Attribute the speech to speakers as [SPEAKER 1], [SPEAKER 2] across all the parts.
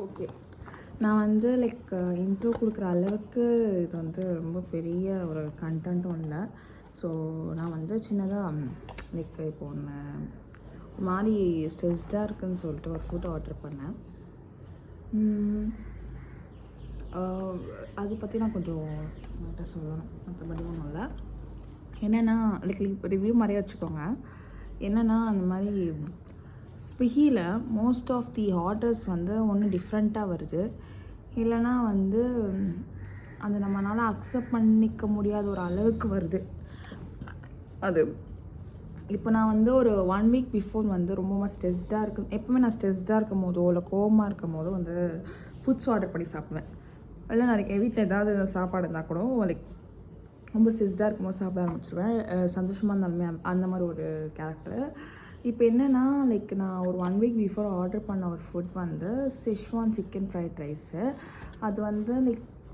[SPEAKER 1] Okay. நான் வந்து intro கொடுக்குற அளவுக்கு இது வந்து ரொம்ப பெரிய ஒரு கண்டென்ட்டும் இல்லை. ஸோ நான் வந்து சின்னதாக இப்போ ஒன்று ஒரு மாதிரி ஸ்ட்ரெஸ்டாக இருக்குதுன்னு சொல்லிட்டு ஒரு ஃபுட் ஆர்டர் பண்ணேன். அதை பற்றி நான் கொஞ்சம் உங்கள்கிட்ட சொல்லணும், மற்றபடி ஒன்றும் இல்லை. என்னென்னா ரிவ்யூ மாதிரியே வச்சுக்கோங்க. என்னென்னா அந்த மாதிரி ஸ்விக்கியில் மோஸ்ட் ஆஃப் தி ஆர்டர்ஸ் வந்து ஒன்று டிஃப்ரெண்ட்டாக வருது, இல்லைனா வந்து அது நம்மளால் அக்செப்ட் பண்ணிக்க முடியாத ஒரு அளவுக்கு வருது. அது இப்போ நான் வந்து ஒரு 1 வீக் பிஃபோர் வந்து ரொம்பவும் ஸ்ட்ரெஸ்டாக இருக்கும். எப்போவுமே நான் ஸ்ட்ரெஸ்டாக இருக்கும் போதோ இல்லை கோவமாக இருக்கும் போதோ வந்து ஃபுட்ஸ் ஆர்டர் பண்ணி சாப்பிடுவேன். இல்லை நான் என் வீட்டில் ஏதாவது சாப்பாடு இருந்தால் கூட ரொம்ப ஸ்ட்ரெஸ்டாக இருக்கும்போது சாப்பிட ஆரம்பிச்சிடுவேன். சந்தோஷமாக இருந்தாலுமே அந்த மாதிரி ஒரு கேரக்டர். இப்போ என்னென்னா நான் ஒரு 1 வீக் பிஃபோர் ஆர்டர் பண்ண ஒரு ஃபுட் வந்து செஷ்வான் சிக்கன் ஃப்ரைட் ரைஸு. அது வந்து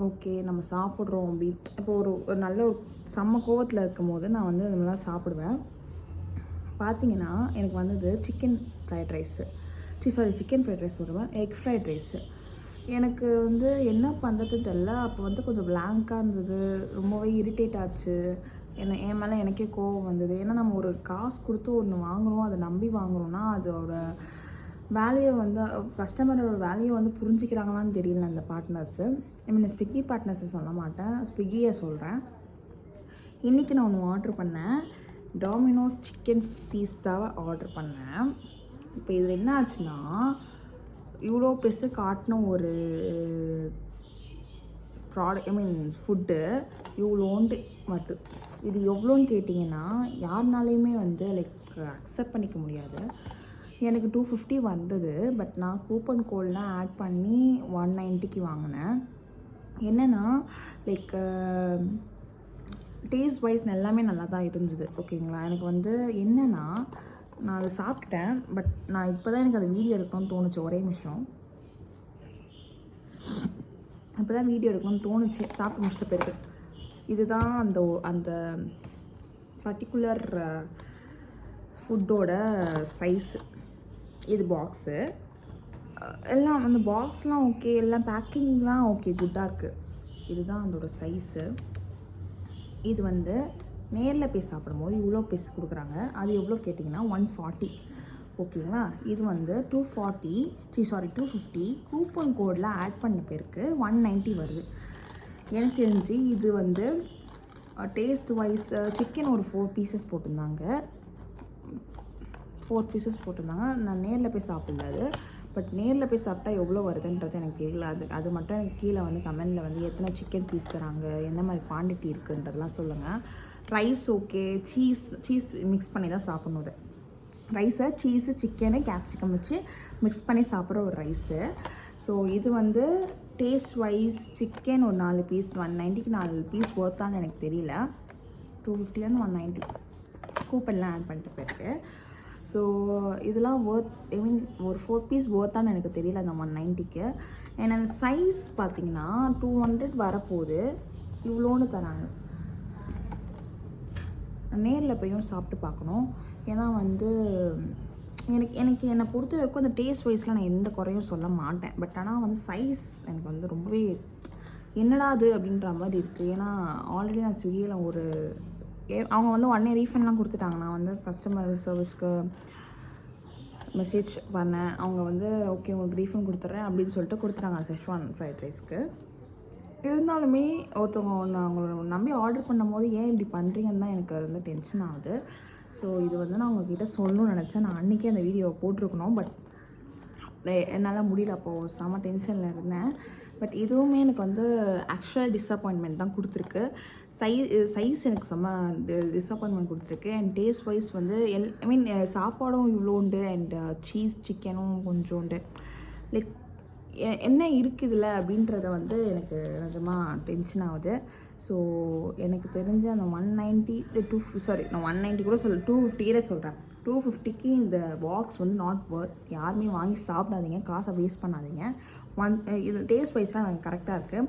[SPEAKER 1] ஓகே நம்ம சாப்பிட்றோம் அப்படின்னு இப்போ ஒரு நல்ல ஒரு செம்ம கோவத்தில் இருக்கும் போது நான் வந்து இதெல்லாம் சாப்பிடுவேன். பார்த்தீங்கன்னா எனக்கு வந்தது chicken fried rice, chicken fried rice சொல்லுவேன், எக் ஃப்ரைட் ரைஸு. எனக்கு வந்து என்ன பண்ணுறதுன்னு தெரில. அப்போ வந்து கொஞ்சம் பிளாங்காக இருந்தது, ரொம்பவே இரிட்டேட் ஆச்சு. என் மேலே எனக்கே கோவம் வந்தது. ஏன்னா நம்ம ஒரு காசு கொடுத்து ஒன்று வாங்குகிறோம், அதை நம்பி வாங்குகிறோன்னா அதோட வேல்யூ வந்து கஸ்டமரோட வேல்யூ வந்து புரிஞ்சிக்கிறாங்களான்னு தெரியல அந்த பார்ட்னர்ஸு. ஸ்விக்கி பார்ட்னர்ஸை சொல்ல மாட்டேன், ஸ்விக்கியை சொல்கிறேன். இன்றைக்கி நான் ஒன்று ஆர்டர் பண்ணேன், டாமினோஸ் சிக்கன் பீஸ்தாவை ஆர்டர் பண்ணேன். இப்போ இதில் என்ன ஆச்சுன்னா இவ்வளோ பெருசு காட்டின ஒரு ஃபுட்டு இவ்வளோண்டு மற்ற இது எவ்வளோன்னு கேட்டிங்கன்னா யாருனாலையுமே வந்து அக்செப்ட் பண்ணிக்க முடியாது. எனக்கு 250 வந்தது. பட் நான் கூப்பன் கோடெலாம் ஆட் பண்ணி 190க்கு வாங்கினேன். என்னென்னா டேஸ்ட் வைஸ் எல்லாமே நல்லா தான் இருந்தது, ஓகேங்களா. எனக்கு வந்து என்னென்னா நான் அதை சாப்பிட்டேன். பட் நான் இப்போ தான் எனக்கு அதை வீடியோ எடுக்கணும்னு தோணுச்சு. ஒரே நிமிஷம், இப்போ தான் வீடியோ எடுக்கணும்னு தோணுச்சு சாப்பிட்டு முடிச்சிட்ட பிறகு. இதுதான் அந்த பர்டிகுலர் ஃபுட்டோட சைஸு. இது பாக்ஸு எல்லாம் அந்த பாக்ஸ்லாம் ஓகே, எல்லாம் பேக்கிங்லாம் ஓகே, குட்டாக இருக்குது. இதுதான் அதோட சைஸு. இது வந்து நேரில் போய் சாப்பிடும்போது இவ்வளோ பீஸ் கொடுக்குறாங்க. அது எவ்வளோ கேட்டிங்கன்னா 140, ஓகேங்களா. இது வந்து 250 கூப்பன் கோடில் ஆட் பண்ண பேருக்கு 190 வருது. எனக்கு தெரிஞ்சு இது வந்து டேஸ்ட் வைஸ் சிக்கன் ஒரு 4 பீசஸ் போட்டிருந்தாங்க. நான் நேரில் போய் சாப்பிடல அது. பட் நேரில் போய் சாப்பிட்டா எவ்வளோ வருதுன்றது எனக்கு தெரியல. அது மட்டும் எனக்கு கீழே வந்து கமெண்டில் வந்து எத்தனை சிக்கன் பீஸ் தராங்க, என்ன மாதிரி குவான்டிட்டி இருக்குன்றதெல்லாம் சொல்லுங்கள். ரைஸ் ஓகே, சீஸ் மிக்ஸ் பண்ணி தான் சாப்பிட்ணும். அது ரைஸை சீஸு சிக்கனு கேப்சிகம் வச்சு மிக்ஸ் பண்ணி சாப்பிட்ற ஒரு ரைஸு. ஸோ இது வந்து டேஸ்ட் வைஸ் சிக்கன் ஒரு 4 பீஸ் 190க்கு 4 பீஸ் ஒர்த்தான்னு எனக்கு தெரியல. 250 190 கூப்பன்லாம் ஆட் பண்ணிட்டு போயிருக்கு. ஸோ இதெல்லாம் ஒரு 4 பீஸ் ஒர்த்தான்னு எனக்கு தெரியல அந்த 190க்கு. ஏன்னா அந்த சைஸ் பார்த்திங்கன்னா 200 வரப்போகுது, இவ்வளோன்னு தராங்க. நேரில் போயும் சாப்பிட்டு பார்க்கணும். ஏன்னா வந்து என்னை பொறுத்த வரைக்கும் அந்த டேஸ்ட் வைஸ்லாம் நான் எந்த குறையும் சொல்ல மாட்டேன். பட் ஆனால் வந்து சைஸ் எனக்கு வந்து ரொம்பவே என்னடா அது அப்படின்ற மாதிரி இருக்குது. ஏன்னா ஆல்ரெடி நான் ஸ்விக்கியில் அவங்க வந்து உடனே ரீஃபண்ட்லாம் கொடுத்துட்டாங்க. நான் வந்து கஸ்டமர் சர்வீஸ்க்கு மெசேஜ் பண்ணேன். அவங்க வந்து ஓகே உங்களுக்கு ரீஃபண்ட் கொடுத்துட்றேன் அப்படின்னு சொல்லிட்டு கொடுத்துட்டாங்க செஷ்வான் ஃப்ரைட் ரைஸ்க்கு. இருந்தாலுமே ஒருத்தவங்க அவங்கள நம்பி ஆர்டர் பண்ணும் போது ஏன் இப்படி பண்ணுறீங்கன்னு தான் எனக்கு வந்து டென்ஷன் ஆகுது. ஸோ இது வந்து நான் உங்ககிட்ட சொல்லணும்னு நினச்சேன். நான் அன்றைக்கே அந்த வீடியோவை போட்டிருக்கணும். பட் என்னால் முடியல, அப்போது செம்ம டென்ஷனில் இருந்தேன். பட் இதுவுமே எனக்கு வந்து ஆக்சுவலாக டிஸப்பாயின்மெண்ட் தான் கொடுத்துருக்கு. சைஸ் எனக்கு செம்ம டிஸப்பாயின்மெண்ட் கொடுத்துருக்கு. அண்ட் டேஸ்ட் வைஸ் வந்து சாப்பாடும் இவ்வளோண்டு அண்ட் சீஸ் சிக்கனும் கொஞ்சோண்டு என்ன இருக்குதுல்ல அப்படின்றத வந்து எனக்கு நிஜமாக டென்ஷன் ஆகுது. ஸோ எனக்கு தெரிஞ்ச அந்த 190 நான் 190 கூட 250 சொல்கிறேன். 250க்கு இந்த பாக்ஸ் வந்து நாட் வர்த். யாருமே வாங்கி சாப்பிடாதீங்க, காசை வேஸ்ட் பண்ணாதீங்க. இது டேஸ்ட் வைஸ்லாம் எனக்கு கரெக்டாக இருக்குது.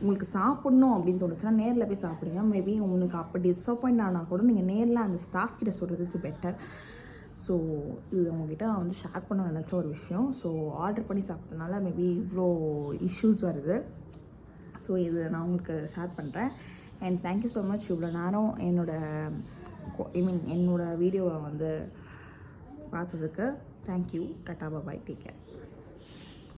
[SPEAKER 1] உங்களுக்கு சாப்பிட்ணும் அப்படின்னு தோணுச்சுன்னா நேரில் போய் சாப்பிடுங்க. மேபி உங்களுக்கு அப்போ டிஸப்பாயிண்ட் ஆனால் கூட நீங்கள் நேரில் அந்த ஸ்டாஃப் கிட்ட சொல்கிறது பெட்டர். ஸோ இது உங்ககிட்ட நான் வந்து ஷேர் பண்ண நினச்ச ஒரு விஷயம். ஸோ ஆர்டர் பண்ணி சாப்பிட்டதுனால மேபி இவ்வளோ இஷ்யூஸ் வருது. ஸோ இது நான் உங்களுக்கு ஷேர் பண்ணுறேன். அண்ட் தேங்க்யூ ஸோ மச் இவ்வளோ நேரம் என்னோடய வீடியோவை வந்து பார்த்ததுக்கு. தேங்க்யூ. டாடா பாய், டேக் கேர்.